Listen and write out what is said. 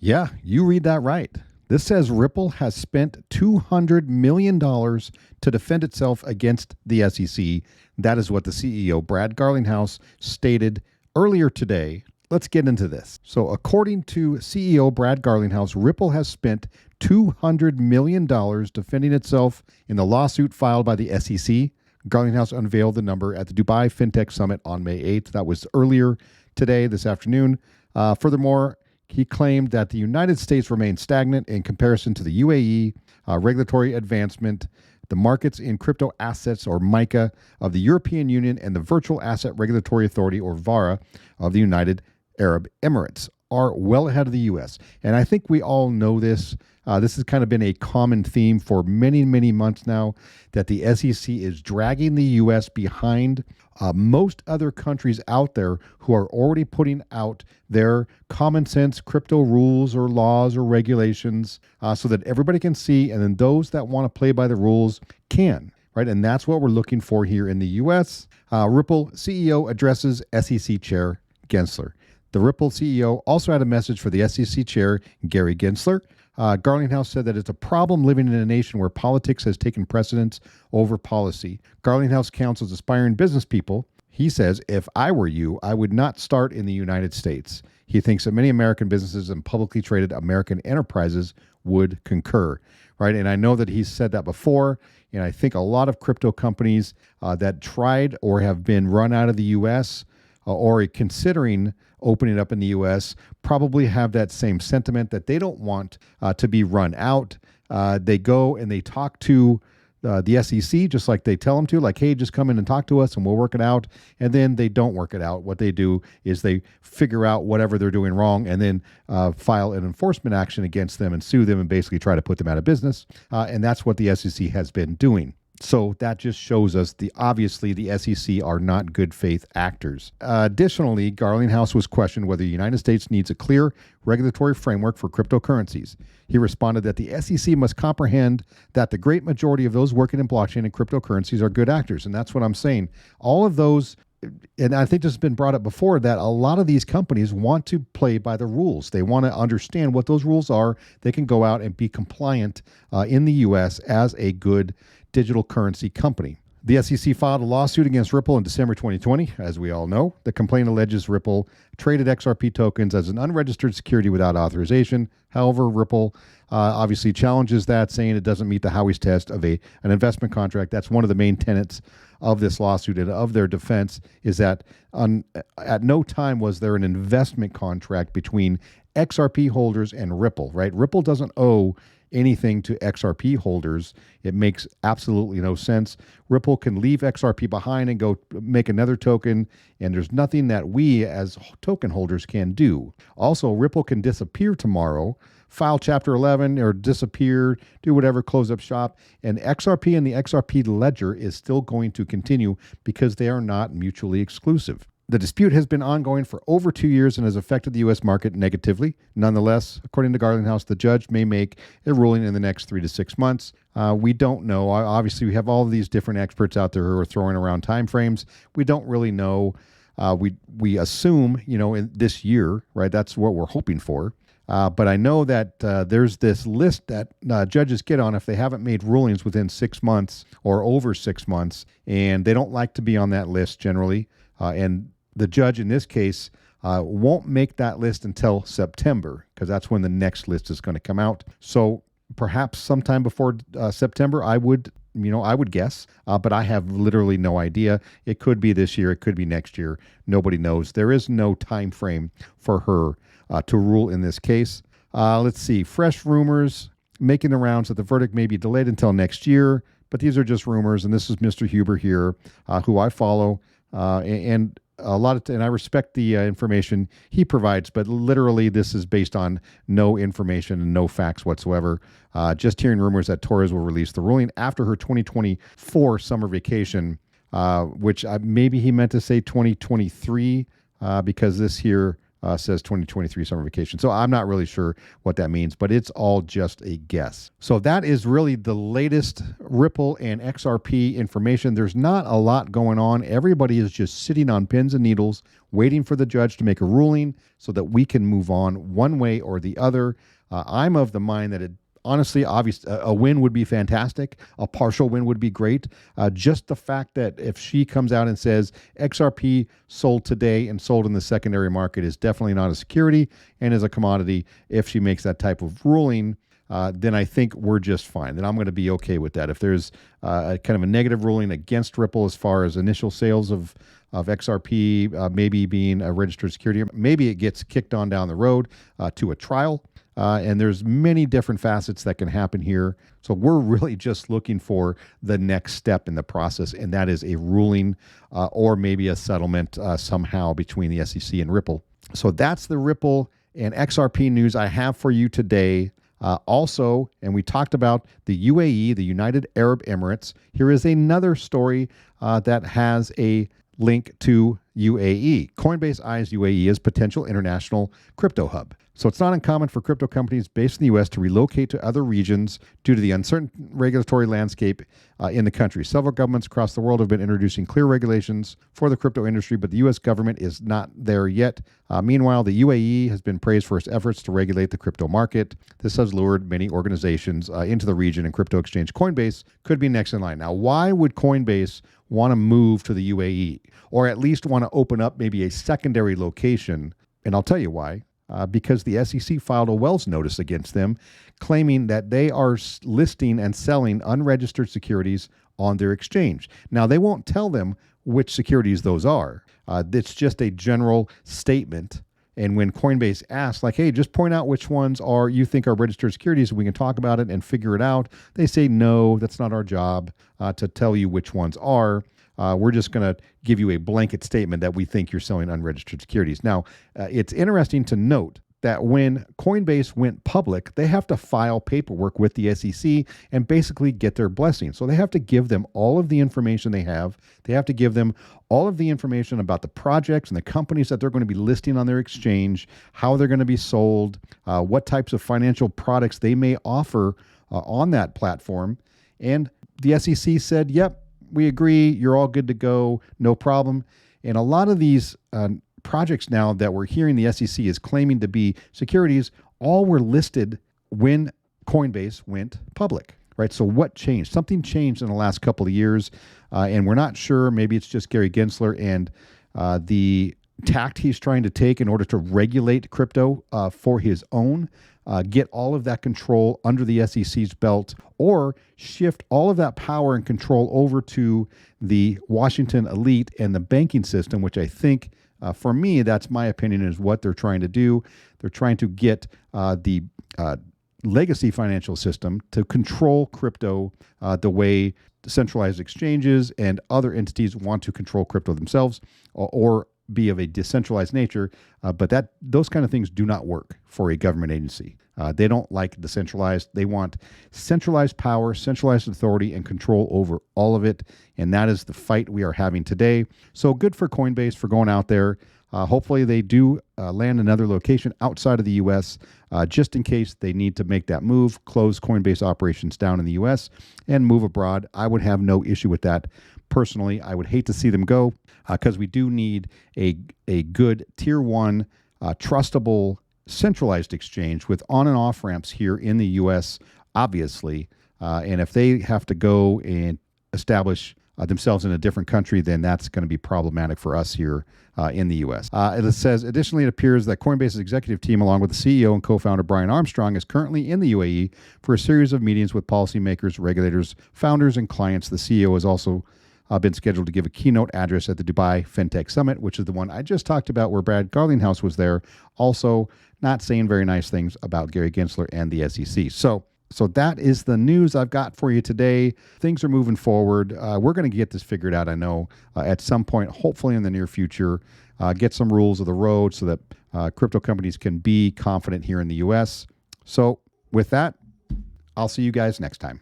Yeah, you read that right. This says Ripple has spent $200 million to defend itself against the SEC. That is what the CEO, Brad Garlinghouse, stated earlier today. Let's get into this. So, according to CEO Brad Garlinghouse, Ripple has spent $200 million defending itself in the lawsuit filed by the SEC. Garlinghouse unveiled the number at the Dubai FinTech Summit on May 8th. That was earlier today, this afternoon. Furthermore, he claimed that the United States remains stagnant in comparison to the UAE, regulatory advancement, the markets in crypto assets, or MICA, of the European Union, and the Virtual Asset Regulatory Authority, or VARA, of the United Arab Emirates are well ahead of the U.S. And I think we all know this. This has kind of been a common theme for many, many months now, that the SEC is dragging the U.S. behind most other countries out there who are already putting out their common sense crypto rules or laws or regulations so that everybody can see, and then those that want to play by the rules can, right? And that's what we're looking for here in the U.S. Ripple CEO addresses SEC Chair Gensler. The Ripple CEO also had a message for the SEC Chair, Gary Gensler. Garlinghouse said that it's a problem living in a nation where politics has taken precedence over policy. Garlinghouse counsels aspiring business people. He says, if I were you, I would not start in the United States. He thinks that many American businesses and publicly traded American enterprises would concur, right? And I know that he's said that before, and I think a lot of crypto companies that tried or have been run out of the U.S. Or considering opening up in the U.S. probably have that same sentiment that they don't want to be run out. They go and they talk to the SEC just like they tell them to, like, hey, just come in and talk to us and we'll work it out. And then they don't work it out. What they do is they figure out whatever they're doing wrong and then file an enforcement action against them and sue them and basically try to put them out of business. And that's what the SEC has been doing. So that just shows us obviously the SEC are not good faith actors. Additionally, Garlinghouse was questioned whether the United States needs a clear regulatory framework for cryptocurrencies. He responded that the SEC must comprehend that the great majority of those working in blockchain and cryptocurrencies are good actors. And that's what I'm saying. All of those, and I think this has been brought up before, that a lot of these companies want to play by the rules. They want to understand what those rules are. They can go out and be compliant in the U.S. as a good digital currency company. The SEC filed a lawsuit against Ripple in December 2020, as we all know. The complaint alleges Ripple traded XRP tokens as an unregistered security without authorization. However, Ripple obviously challenges that, saying it doesn't meet the Howey's test of an investment contract. That's one of the main tenets of this lawsuit and of their defense, is that at no time was there an investment contract between XRP holders and Ripple, right? Ripple doesn't owe anything to XRP holders. It makes absolutely no sense. Ripple can leave XRP behind and go make another token, and there's nothing that we as token holders can do. Also, Ripple can disappear tomorrow, file Chapter 11 or disappear, do whatever, close up shop, and XRP and the XRP ledger is still going to continue because they are not mutually exclusive. The dispute has been ongoing for over 2 years and has affected the U.S. market negatively. Nonetheless, according to Garlinghouse, the judge may make a ruling in the next 3 to 6 months. We don't know. Obviously, we have all of these different experts out there who are throwing around timeframes. We don't really know. We assume, in this year, right? That's what we're hoping for. But I know that there's this list that judges get on if they haven't made rulings within 6 months or over 6 months, and they don't like to be on that list generally. And the judge in this case won't make that list until September, because that's when the next list is going to come out. So perhaps sometime before September, I would guess, but I have literally no idea. It could be this year. It could be next year. Nobody knows. There is no time frame for her to rule in this case. Let's see. Fresh rumors making the rounds that the verdict may be delayed until next year, but these are just rumors. And this is Mr. Huber here, who I follow. And I respect the information he provides, but literally this is based on no information and no facts whatsoever. Just hearing rumors that Torres will release the ruling after her 2024 summer vacation, which maybe he meant to say 2023, because this here says 2023 summer vacation. So I'm not really sure what that means, but it's all just a guess. So that is really the latest Ripple and XRP information. There's not a lot going on. Everybody is just sitting on pins and needles, waiting for the judge to make a ruling so that we can move on one way or the other. I'm of the mind that honestly, obviously, a win would be fantastic. A partial win would be great. Just the fact that if she comes out and says XRP sold today and sold in the secondary market is definitely not a security and is a commodity. If she makes that type of ruling, then I think we're just fine. Then I'm going to be okay with that. If there's a kind of a negative ruling against Ripple as far as initial sales of XRP maybe being a registered security, maybe it gets kicked on down the road to a trial. And there's many different facets that can happen here. So we're really just looking for the next step in the process, and that is a ruling or maybe a settlement somehow between the SEC and Ripple. So that's the Ripple and XRP news I have for you today. Also, and we talked about the UAE, the United Arab Emirates. Here is another story that has a link to UAE. Coinbase eyes UAE as potential international crypto hub. So it's not uncommon for crypto companies based in the U.S. to relocate to other regions due to the uncertain regulatory landscape in the country. Several governments across the world have been introducing clear regulations for the crypto industry, but the U.S. government is not there yet. Meanwhile, the UAE has been praised for its efforts to regulate the crypto market. This has lured many organizations into the region, and crypto exchange Coinbase could be next in line. Now, why would Coinbase want to move to the UAE, or at least want to open up maybe a secondary location? And I'll tell you why. Because the SEC filed a Wells notice against them, claiming that they are listing and selling unregistered securities on their exchange. Now, they won't tell them which securities those are. It's just a general statement. And when Coinbase asks, like, hey, just point out which ones you think are registered securities, we can talk about it and figure it out, they say, no, that's not our job to tell you which ones are. We're just going to give you a blanket statement that we think you're selling unregistered securities. Now, it's interesting to note that when Coinbase went public, they have to file paperwork with the SEC and basically get their blessing. So they have to give them all of the information they have. They have to give them all of the information about the projects and the companies that they're going to be listing on their exchange, how they're going to be sold, what types of financial products they may offer on that platform. And the SEC said, yep, we agree, you're all good to go, no problem. And a lot of these projects now that we're hearing the SEC is claiming to be securities, all were listed when Coinbase went public, right? So what changed? Something changed in the last couple of years, and we're not sure. Maybe it's just Gary Gensler and the tact he's trying to take in order to regulate crypto for his own, get all of that control under the SEC's belt, or shift all of that power and control over to the Washington elite and the banking system, which I think, for me, that's my opinion, is what they're trying to do. They're trying to get the legacy financial system to control crypto the way centralized exchanges and other entities want to control crypto themselves, or be of a decentralized nature, but those kind of things do not work for a government agency. They don't like decentralized. They want centralized power, centralized authority, and control over all of it, and that is the fight we are having today. So good for Coinbase for going out there. Hopefully they do land another location outside of the U.S., just in case they need to make that move, close Coinbase operations down in the U.S., and move abroad. I would have no issue with that. Personally, I would hate to see them go because we do need a good tier one, trustable, centralized exchange with on and off ramps here in the U.S., obviously. And if they have to go and establish themselves in a different country, then that's going to be problematic for us here in the U.S. It says, additionally, it appears that Coinbase's executive team, along with the CEO and co-founder Brian Armstrong, is currently in the UAE for a series of meetings with policymakers, regulators, founders, and clients. The CEO has also been scheduled to give a keynote address at the Dubai FinTech Summit, which is the one I just talked about where Brad Garlinghouse was there, also not saying very nice things about Gary Gensler and the SEC. So that is the news I've got for you today. Things are moving forward. We're going to get this figured out, I know, at some point, hopefully in the near future, get some rules of the road so that crypto companies can be confident here in the U.S. So with that, I'll see you guys next time.